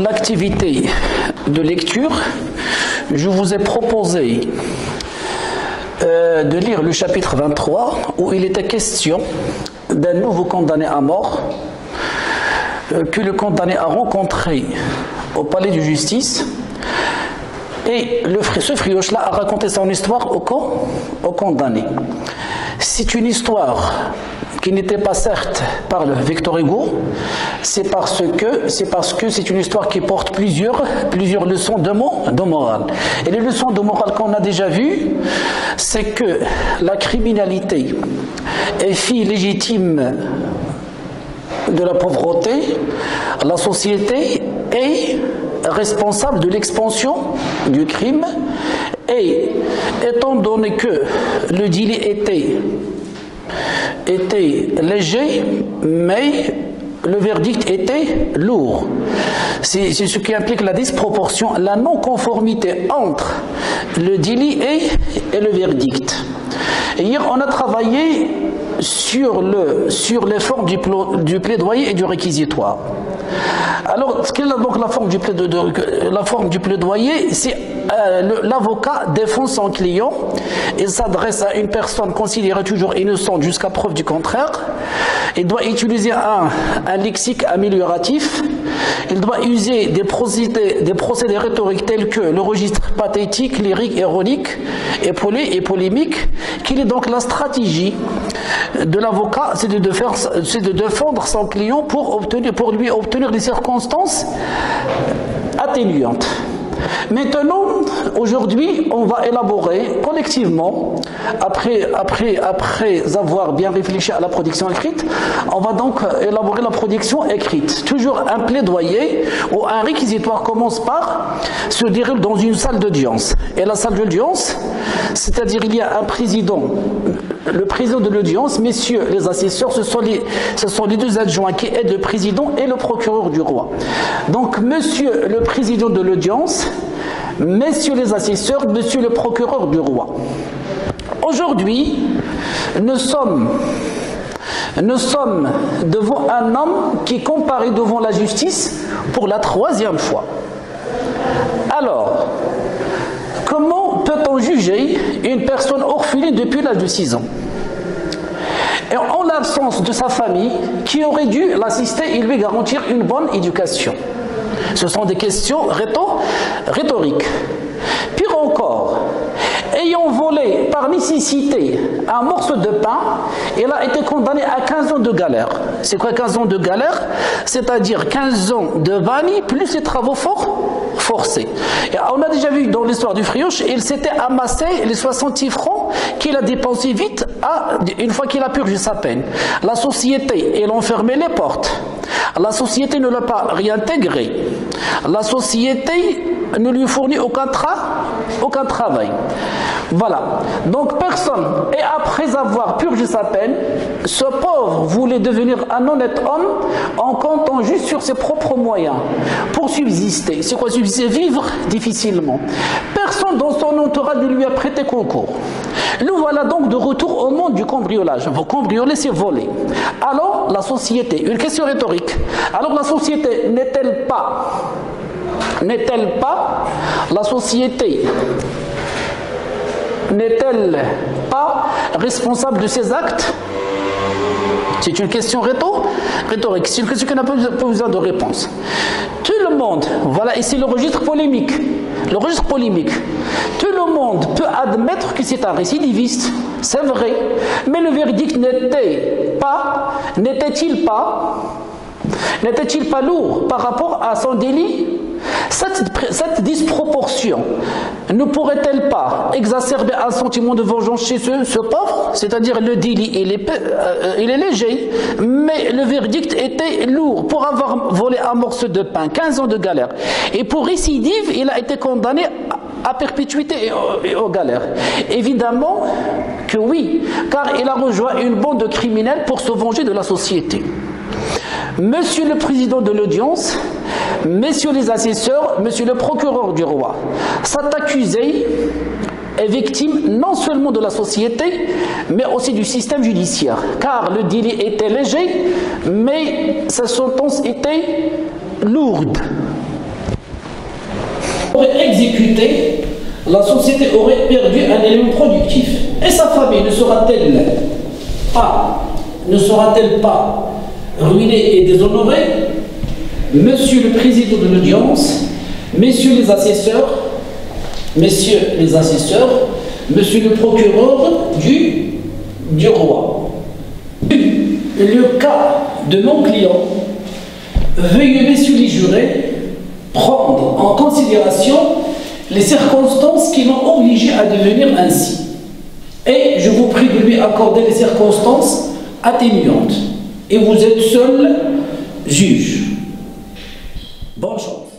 l'activité de lecture, je vous ai proposé de lire le chapitre 23 où il était question d'un nouveau condamné à mort que le condamné a rencontré au palais de justice. Et ce frioche-là a raconté son histoire au condamné. C'est une histoire qui n'était pas certes par le Victor Hugo, c'est parce que c'est une histoire qui porte plusieurs leçons de morale. Et les leçons de morale qu'on a déjà vues, c'est que la criminalité est fille légitime de la pauvreté, la société est responsable de l'expansion du crime, et étant donné que le délit était léger, mais le verdict était lourd. C'est ce qui implique la disproportion, la non-conformité entre le délit et le verdict. Et hier, on a travaillé sur les formes du plaidoyer et du réquisitoire. Alors, quelle est donc la forme du plaidoyer? C'est l'avocat défend son client, il s'adresse à une personne considérée toujours innocente jusqu'à preuve du contraire, il doit utiliser un lexique amélioratif, il doit user des procédés rhétoriques tels que le registre pathétique, lyrique, ironique, épaulé et polémique. Quelle est donc la stratégie de l'avocat? C'est de défendre son client pour lui obtenir des circonstances atténuantes. Maintenant, aujourd'hui, on va élaborer collectivement, après avoir bien réfléchi à la production écrite, on va donc élaborer la production écrite. Toujours un plaidoyer ou un réquisitoire commence par se déroule dans une salle d'audience. Et la salle d'audience, c'est-à-dire il y a un président, le président de l'audience, messieurs les assesseurs, ce sont les deux adjoints qui aident le président et le procureur du roi. Donc, monsieur le président de l'audience, messieurs les assesseurs, monsieur le procureur du roi. Aujourd'hui, nous sommes devant un homme qui comparaît devant la justice pour la 3e fois. Alors, comment peut-on juger une personne orpheline depuis l'âge de 6 ans? Et en l'absence de sa famille, qui aurait dû l'assister et lui garantir une bonne éducation? Ce sont des questions rhétoriques. Pire encore, ayant volé par nécessité un morceau de pain, il a été condamné à 15 ans de galère. C'est quoi 15 ans de galère? C'est-à-dire 15 ans de banni plus les travaux forcés. Et on a déjà vu dans l'histoire du Frioche, il s'était amassé les 66 francs qu'il a dépensé vite une fois qu'il a purgé sa peine. La société, elle enfermait les portes. La société ne l'a pas réintégré. La société ne lui fournit aucun travail. Voilà. Donc personne. Et après avoir purgé sa peine, ce pauvre voulait devenir un honnête homme en comptant juste sur ses propres moyens pour subsister. C'est quoi subsister? Vivre difficilement. Personne dans son entourage ne lui a prêté concours. Nous voilà donc de retour au monde du cambriolage. Vous cambrioler, c'est voler. Alors, la société, une question rhétorique. Alors, la société n'est-elle pas la société n'est-elle pas responsable de ses actes? C'est une question rhétorique. C'est une question qui n'a pas besoin de réponse. Tout le monde, voilà, ici le registre polémique. Le registre polémique. Tout le monde peut admettre que c'est un récidiviste. C'est vrai. Mais le verdict n'était-il pas lourd par rapport à son délit? Cette disproportion ne pourrait-elle pas exacerber un sentiment de vengeance chez ce pauvre? C'est-à-dire le délit, il est léger, mais le verdict était lourd. Pour avoir volé un morceau de pain, 15 ans de galère. Et pour récidive, il a été condamné à perpétuité et aux galères. Évidemment que oui, car il a rejoint une bande de criminels pour se venger de la société. Monsieur le président de l'audience, messieurs les assesseurs, monsieur le procureur du roi, cet accusé est victime non seulement de la société, mais aussi du système judiciaire, car le délit était léger, mais sa sentence était lourde. aurait exécuté, la société aurait perdu un élément productif. Et sa famille ne sera-t-elle pas ruinée et déshonorée? Monsieur le président de l'audience, messieurs les assesseurs, monsieur le procureur du roi, le cas de mon client, veuillez, messieurs les jurés, prendre en considération les circonstances qui l'ont obligé à devenir ainsi. Et je vous prie de lui accorder les circonstances atténuantes. Et vous êtes seul juge. Bonne chance.